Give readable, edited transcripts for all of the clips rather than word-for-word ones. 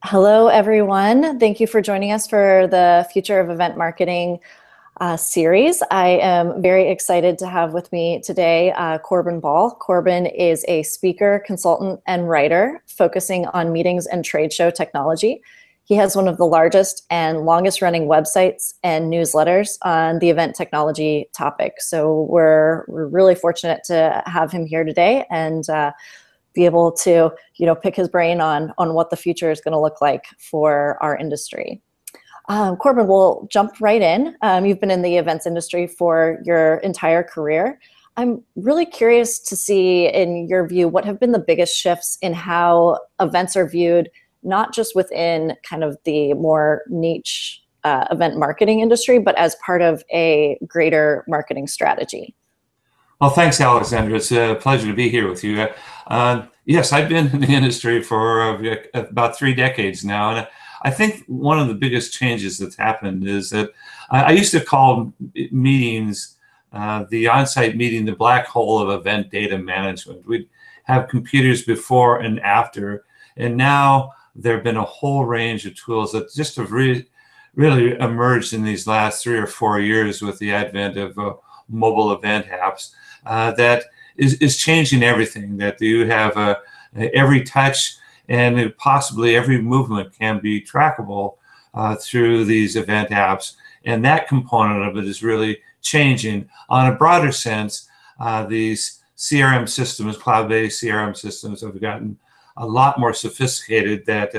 Hello, everyone. Thank you for joining us for the Future of Event Marketing series. I am very excited to have with me today Corbin Ball. Corbin is a speaker, consultant, and writer focusing on meetings and trade show technology. He has one of the largest and longest running websites and newsletters on the event technology topic. So we're really fortunate to have him here today and be able to, pick his brain on what the future is going to look like for our industry. Corbin, we'll jump right in. You've been in the events industry for your entire career. I'm really curious to see, in your view, what have been the biggest shifts in how events are viewed, not just within kind of the more niche event marketing industry, but as part of a greater marketing strategy. Well, thanks, Alexandra. It's a pleasure to be here with you. Yes, I've been in the industry for about 3 decades now, and I think one of the biggest changes that's happened is that I used to call meetings, the on-site meeting, the black hole of event data management. We'd have computers before and after, and now there have been a whole range of tools that just have really emerged in these last 3 or 4 years with the advent of mobile event apps. That is changing everything. That you have every touch and possibly every movement can be trackable through these event apps, and that component of it is really changing. On a broader sense, these CRM systems, cloud-based CRM systems, have gotten a lot more sophisticated. That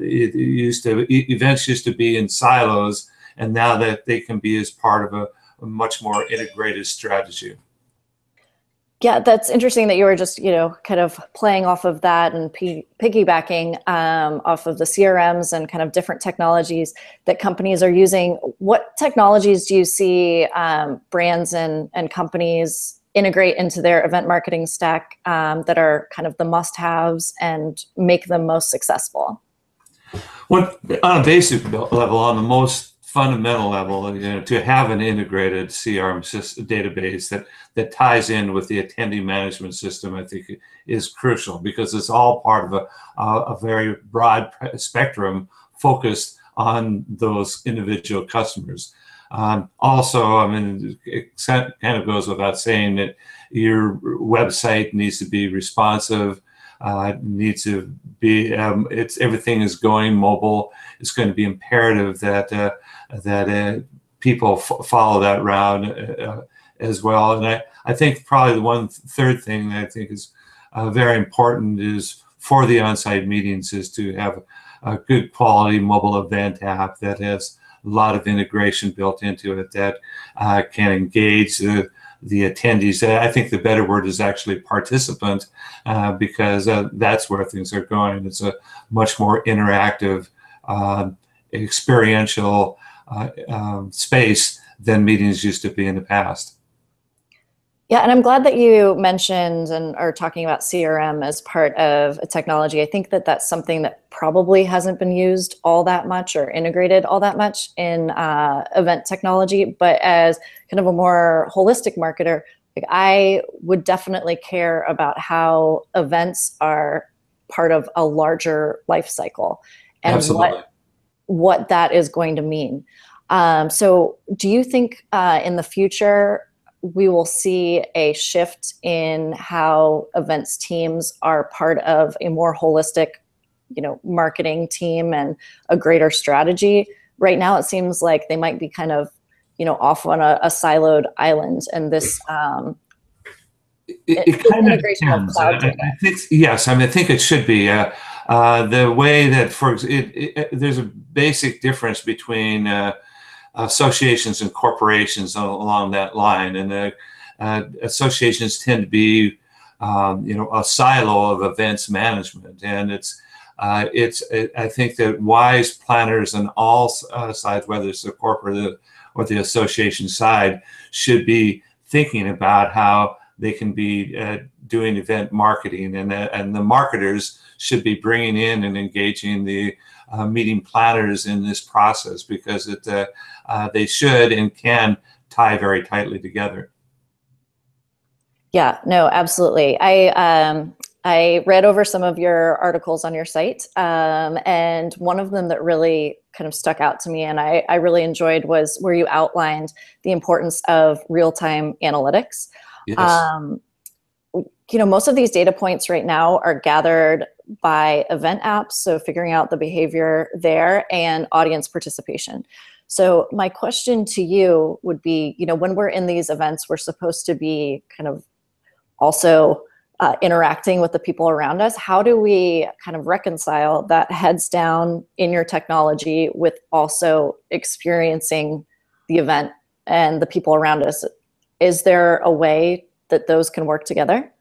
events used to be in silos, and now that they can be as part of a much more integrated strategy. Yeah, that's interesting that you were just, kind of playing off of that and piggybacking off of the CRMs and kind of different technologies that companies are using. What technologies do you see brands and companies integrate into their event marketing stack that are kind of the must-haves and make them most successful? Well, on a basic level, on the most fundamental level, to have an integrated CRM database that ties in with the attendee management system, I think is crucial, because it's all part of a very broad spectrum focused on those individual customers. Also, I mean, it kind of goes without saying that your website needs to be responsive. Needs to be everything is going mobile. It's going to be imperative that people follow that route as well. And I think probably the one third thing that I think is very important is for the on-site meetings is to have a good quality mobile event app that has a lot of integration built into it that can engage the attendees. I think the better word is actually participant, because that's where things are going. It's a much more interactive, experiential space than meetings used to be in the past. Yeah, and I'm glad that you mentioned and are talking about CRM as part of a technology. I think that that's something that probably hasn't been used all that much or integrated all that much in event technology. But as kind of a more holistic marketer, I would definitely care about how events are part of a larger life cycle and Absolutely. what that is going to mean. So do you think in the future we will see a shift in how events teams are part of a more holistic, marketing team and a greater strategy? Right now, it seems like they might be kind of, off on a siloed island, and this It kind of integration of depends. cloud data. I think yes. I mean, I think it should be the way that there's a basic difference between associations and corporations along that line, and associations tend to be, a silo of events management, and I think that wise planners on all sides, whether it's the corporate or the association side, should be thinking about how they can be doing event marketing, and the marketers should be bringing in and engaging the meeting planners in this process, because they should and can tie very tightly together. Yeah, no, absolutely. I read over some of your articles on your site, and one of them that really kind of stuck out to me and I really enjoyed was where you outlined the importance of real-time analytics. Yes. Most of these data points right now are gathered by event apps, so figuring out the behavior there, and audience participation. So my question to you would be, when we're in these events, we're supposed to be kind of also interacting with the people around us. How do we kind of reconcile that heads down in your technology with also experiencing the event and the people around us? Is there a way that those can work together?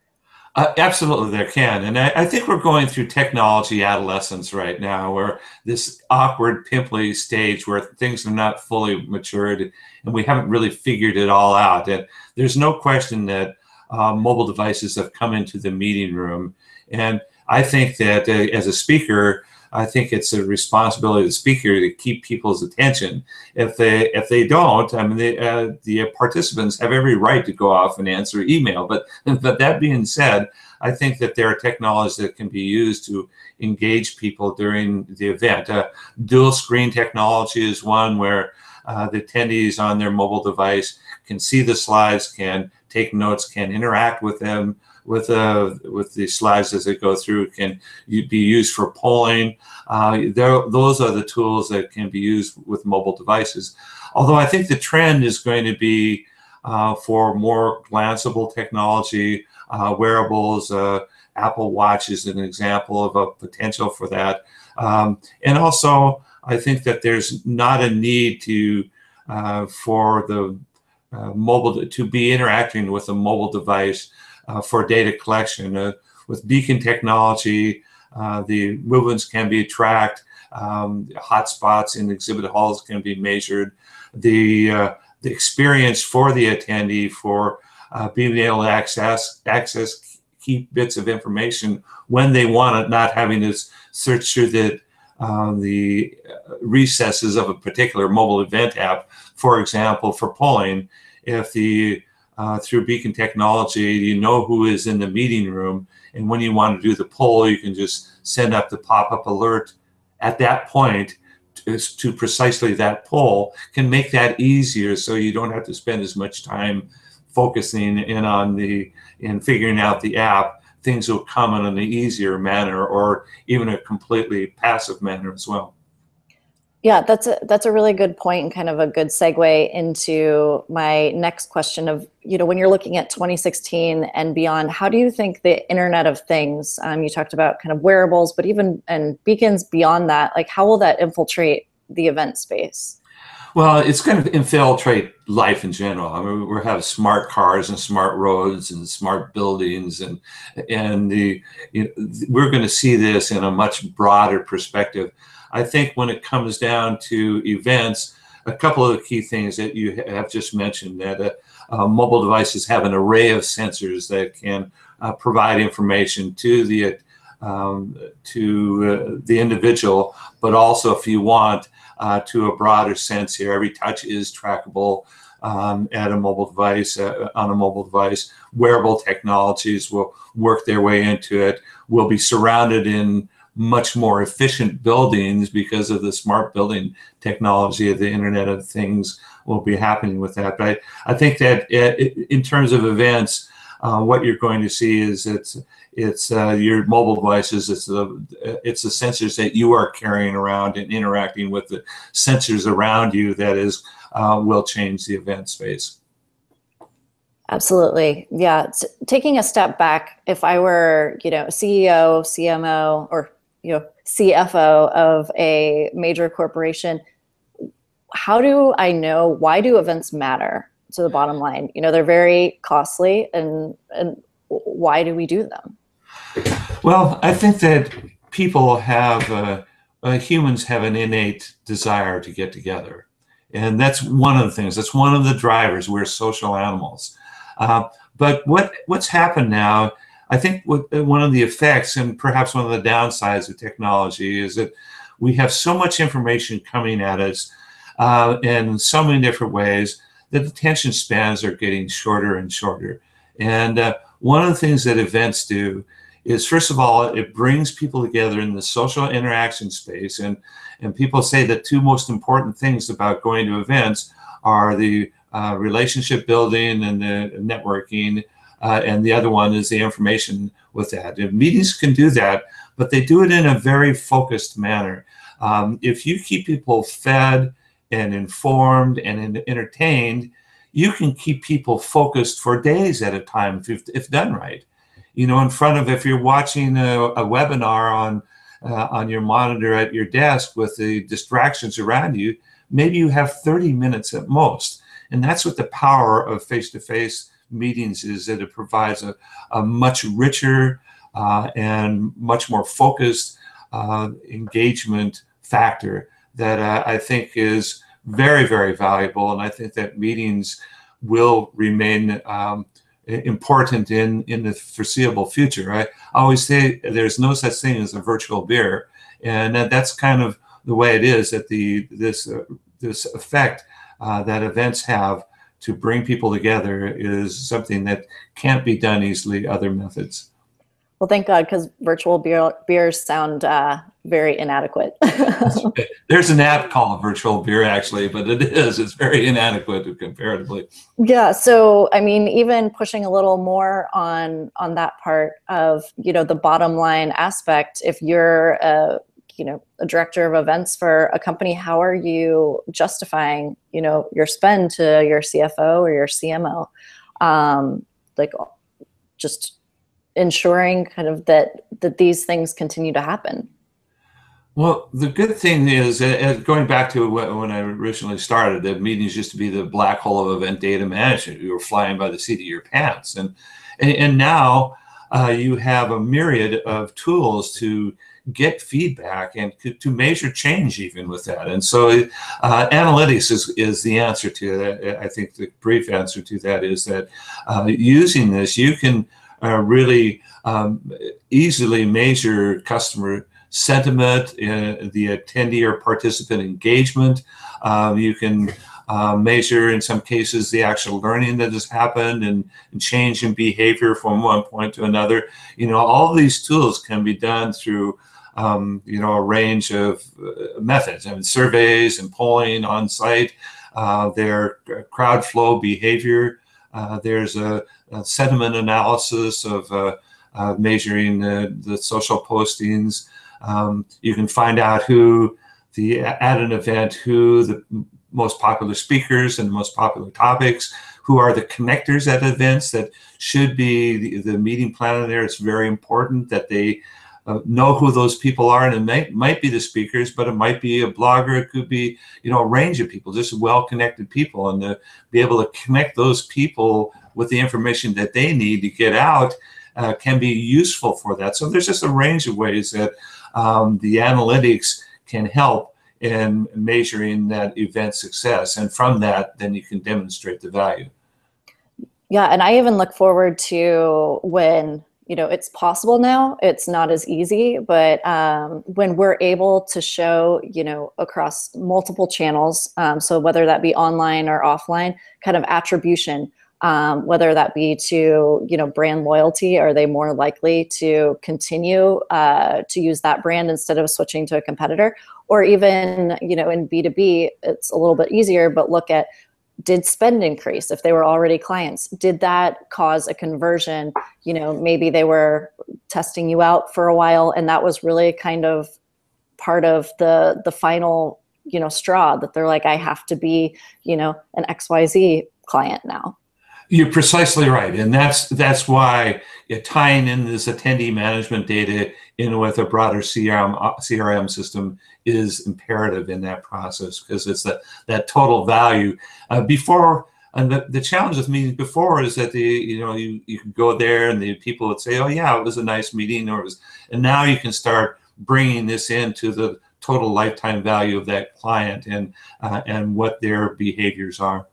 Absolutely, there can. And I think we're going through technology adolescence right now, where this awkward, pimply stage where things are not fully matured and we haven't really figured it all out. And there's no question that mobile devices have come into the meeting room. And I think that as a speaker, I think it's a responsibility of the speaker to keep people's attention. If they don't, I mean, the participants have every right to go off and answer email. But that being said, I think that there are technologies that can be used to engage people during the event. Dual screen technology is one where the attendees on their mobile device can see the slides, can take notes, can interact with them, with the slides as they go through, can be used for polling. Those are the tools that can be used with mobile devices. Although I think the trend is going to be for more glanceable technology, wearables. Apple Watch is an example of a potential for that. And also, I think that there's not a need to for the mobile to be interacting with a mobile device for data collection. With beacon technology, the movements can be tracked, hotspots in exhibit halls can be measured. The experience for the attendee for being able to access key bits of information when they want it, not having to search through the recesses of a particular mobile event app. For example, for polling, if through beacon technology, you know who is in the meeting room, and when you want to do the poll, you can just send up the pop-up alert at that point to precisely that poll, can make that easier so you don't have to spend as much time focusing in on figuring out the app. Things will come in an easier manner, or even a completely passive manner as well. Yeah, that's a really good point, and kind of a good segue into my next question of, when you're looking at 2016 and beyond, how do you think the Internet of Things, you talked about kind of wearables, but even and beacons beyond that, like how will that infiltrate the event space? Well, it's going to infiltrate life in general. I mean, we'll have smart cars and smart roads and smart buildings, and we're going to see this in a much broader perspective. I think when it comes down to events, a couple of the key things that you have just mentioned, that mobile devices have an array of sensors that can provide information to the individual, but also, if you want, to a broader sense here, every touch is trackable at a mobile device, on a mobile device. Wearable technologies will work their way into it. We'll be surrounded in much more efficient buildings because of the smart building technology of the Internet of Things will be happening with that. But I think that in terms of events, what you're going to see is it's your mobile devices, it's the sensors that you are carrying around and interacting with the sensors around you that will change the event space. Absolutely. Yeah. Taking a step back, if I were, CEO, CMO, or CFO of a major corporation, how do I know, why do events matter to the bottom line? They're very costly, and why do we do them? Well, I think that people humans have an innate desire to get together. And that's one of the things, that's one of the drivers. We're social animals. But what's happened now, I think one of the effects and perhaps one of the downsides of technology is that we have so much information coming at us in so many different ways that attention spans are getting shorter and shorter. And one of the things that events do is, first of all, it brings people together in the social interaction space. And people say the two most important things about going to events are the relationship building and the networking, and the other one is the information with that. And meetings can do that, but they do it in a very focused manner. If you keep people fed and informed and entertained, you can keep people focused for days at a time if done right. In front of, if you're watching a webinar on your monitor at your desk with the distractions around you, maybe you have 30 minutes at most. And that's what the power of face-to-face meetings is, that it provides a much richer and much more focused engagement factor that I think is very, very valuable. And I think that meetings will remain important in the foreseeable future. I always say there's no such thing as a virtual beer, and that's kind of the way it is, that this effect that events have to bring people together is something that can't be done easily other methods. Well, thank God, because virtual beers sound very inadequate. There's an app called Virtual Beer, actually, but it's very inadequate comparatively. Yeah. So, I mean, even pushing a little more on that part of, the bottom line aspect, if you're a director of events for a company, how are you justifying, your spend to your CFO or your CMO? Like, just ensuring kind of that these things continue to happen. Well, the good thing is, going back to when I originally started, that meetings used to be the black hole of event data management. You were flying by the seat of your pants. And now you have a myriad of tools to get feedback and to measure change even with that. And so analytics is the answer to that. I think the brief answer to that is that using this, you can really easily measure customer sentiment, the attendee or participant engagement. You can measure, in some cases, the actual learning that has happened and change in behavior from one point to another. All of these tools can be done through a range of methods. I mean, surveys and polling on site, their crowd flow behavior. There's a sentiment analysis of measuring the social postings. You can find out at an event, who the most popular speakers and the most popular topics, who are the connectors at events that should be the meeting planner there. It's very important that they know who those people are, and it might be the speakers, but it might be a blogger. It could be, a range of people, just well-connected people, and to be able to connect those people with the information that they need to get out can be useful for that. So there's just a range of ways that the analytics can help in measuring that event success. And from that, then you can demonstrate the value. Yeah, and I even look forward to when, it's possible now. It's not as easy, but when we're able to show, across multiple channels, so whether that be online or offline, kind of attribution, whether that be to, brand loyalty, are they more likely to continue to use that brand instead of switching to a competitor? Or even, in B2B, it's a little bit easier, but look at, did spend increase if they were already clients? Did that cause a conversion? Maybe they were testing you out for a while, and that was really kind of part of the final, straw, that they're like, I have to be, an XYZ client now. You're precisely right. And that's why tying in this attendee management data in with a broader CRM system is imperative in that process, because it's that total value. Before, and the challenge with meetings before is that you could go there and the people would say, oh yeah, it was a nice meeting, and now you can start bringing this into the total lifetime value of that client and what their behaviors are.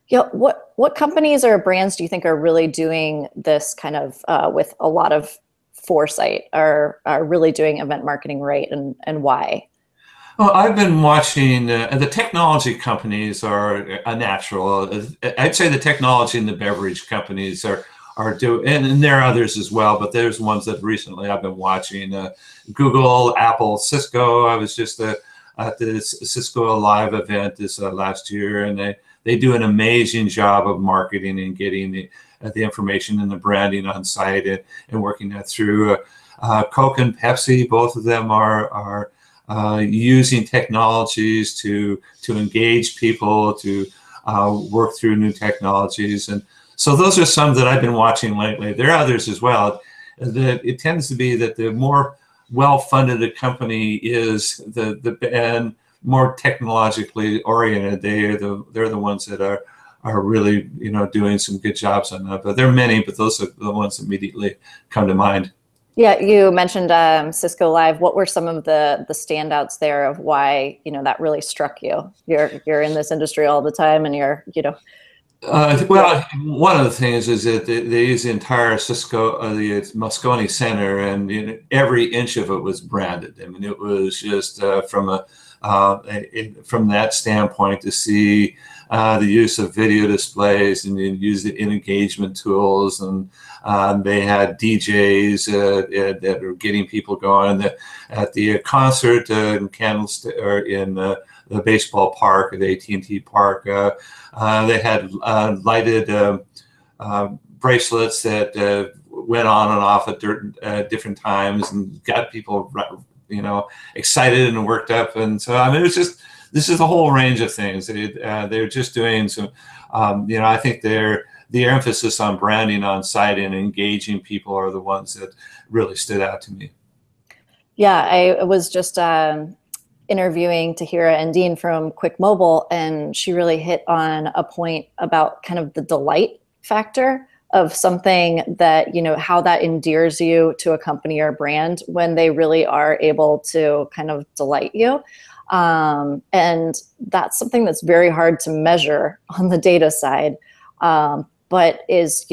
Yeah, what companies or brands do you think are really doing this kind of with a lot of foresight, are really doing event marketing right, and why? Well, I've been watching the technology companies are a natural. I'd say the technology and the beverage companies are doing, and there are others as well, but there's ones that recently I've been watching. Google, Apple, Cisco. I was just at this Cisco Live event this last year, and they do an amazing job of marketing and getting the information and the branding on site, and working that through. Coke and Pepsi, both of them are using technologies to engage people, to work through new technologies. And so those are some that I've been watching lately. There are others as well. It tends to be that the more well-funded a company is, and more technologically oriented, they're the ones that are really, doing some good jobs on that. But there are many, but those are the ones that immediately come to mind. Yeah, you mentioned Cisco Live. What were some of the standouts there of why that really struck you? You're in this industry all the time, and you're well, one of the things is that they use the entire Cisco, the Moscone Center, and every inch of it was branded. I mean, it was just from that standpoint to see the use of video displays and use the engagement tools, and they had DJs that are getting people going. At the concert in Candlestick, or in the baseball park at AT&T Park, they had lighted bracelets that went on and off at different times and got people, excited and worked up. And so, I mean, this is a whole range of things. They're just doing some, I think the emphasis on branding on site and engaging people are the ones that really stood out to me. Yeah, I was just interviewing Tahira and Dean from Quick Mobile, and she really hit on a point about kind of the delight factor of something that, how that endears you to a company or brand when they really are able to kind of delight you. And that's something that's very hard to measure on the data side, but is,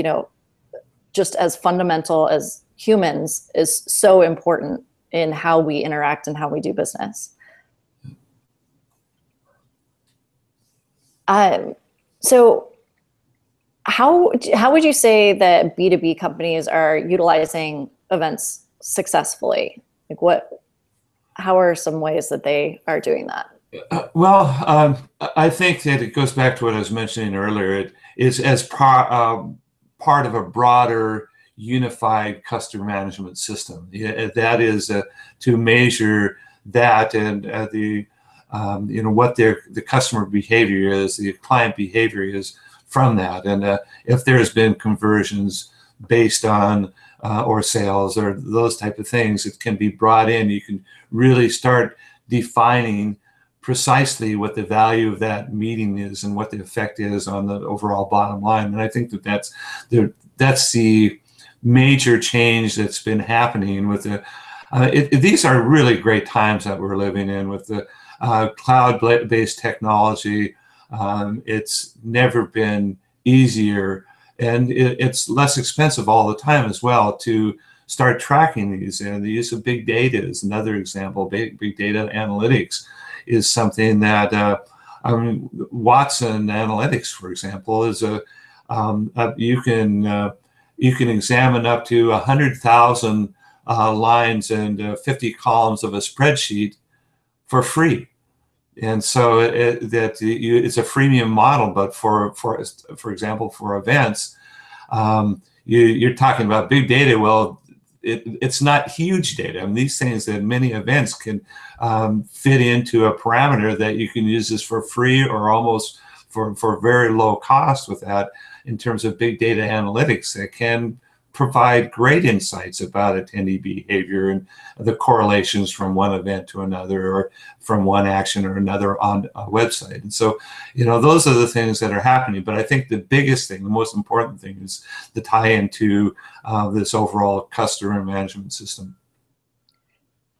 just as fundamental as humans, is so important in how we interact and how we do business. So how would you say that B2B companies are utilizing events successfully? Like how are some ways that they are doing that? I think that it goes back to what I was mentioning earlier. It is as part of a broader unified customer management system. That is to measure that and what the customer behavior is, the client behavior is from that, and if there's been conversions based on or sales or those type of things, it can be brought in. You can really start defining precisely what the value of that meeting is and what the effect is on the overall bottom line. And I think that's the major change that's been happening with these are really great times that we're living in with the cloud-based technology. It's never been easier, and it's less expensive all the time as well to start tracking these. And the use of big data is another example. Big data analytics is something that Watson Analytics, for example, is you can examine up to 100,000 lines and 50 columns of a spreadsheet for free. And so it's a freemium model, but for example, for events, you're talking about big data. Well, it's not huge data. I mean, these things that many events can fit into a parameter that you can use this for free or almost for very low cost with that, in terms of big data analytics that can provide great insights about attendee behavior and the correlations from one event to another, or from one action or another on a website. And so, those are the things that are happening. But I think the biggest thing, the most important thing, is the tie into this overall customer management system.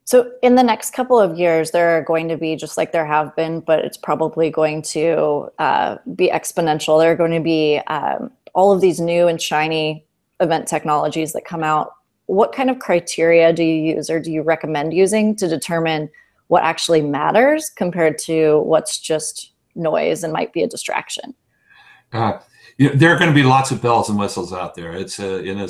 So in the next couple of years, there are going to be, just like there have been, but it's probably going to be exponential. There are going to be all of these new and shiny event technologies that come out. What kind of criteria do you use, or do you recommend using, to determine what actually matters compared to what's just noise and might be a distraction? there are going to be lots of bells and whistles out there. It's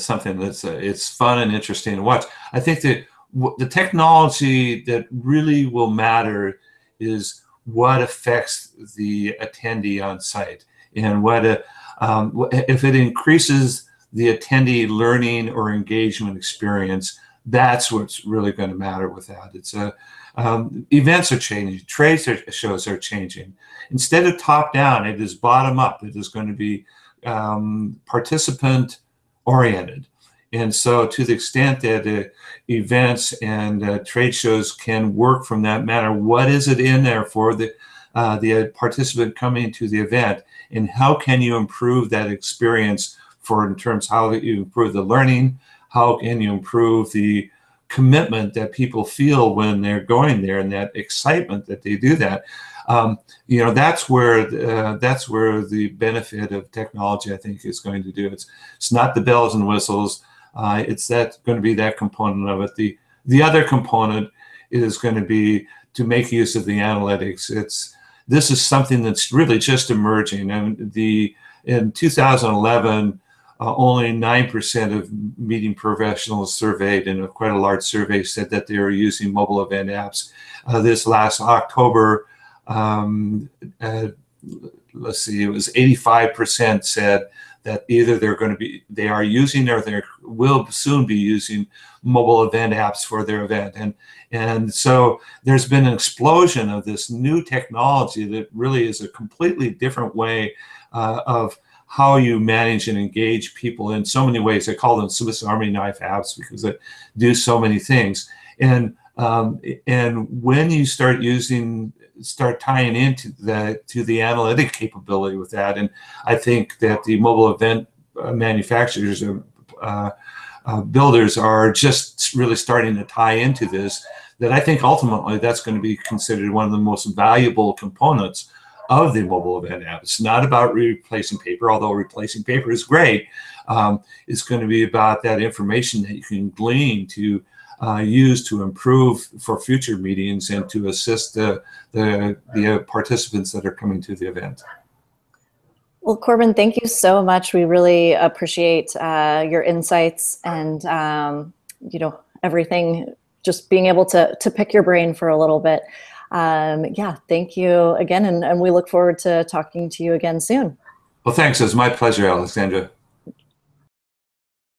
something that's it's fun and interesting to watch. I think that the technology that really will matter is what affects the attendee on site, and if it increases the attendee learning or engagement experience. That's what's really going to matter with that. Events are changing, trade shows are changing. Instead of top down, it is bottom up. It is going to be participant oriented. And so to the extent that events and trade shows can work from that manner, what is it in there for the participant coming to the event, and how can you improve that experience in terms of how you improve the learning, how can you improve the commitment that people feel when they're going there, and that excitement that they do that. That's where the benefit of technology, I think, is going to do. It's not the bells and whistles. It's going to be that component of it. The other component is going to be to make use of the analytics. This is something that's really just emerging, and in 2011. Only 9% of meeting professionals surveyed in quite a large survey said that they were using mobile event apps. This last October, let's see, it was 85% said that either they are using or they will soon be using mobile event apps for their event. And so there's been an explosion of this new technology that really is a completely different way of how you manage and engage people in so many ways. I call them Swiss Army knife apps because they do so many things. And when you start tying into the analytic capability with that, and I think that the mobile event manufacturers builders are just really starting to tie into this, that I think ultimately that's going to be considered one of the most valuable components of the mobile event app. It's not about replacing paper, although replacing paper is great. It's going to be about that information that you can glean to use to improve for future meetings and to assist the participants that are coming to the event. Well, Corbin, thank you so much. We really appreciate your insights and everything. Just being able to pick your brain for a little bit. Yeah, thank you again, and we look forward to talking to you again soon. Well, thanks. It was my pleasure, Alexandra.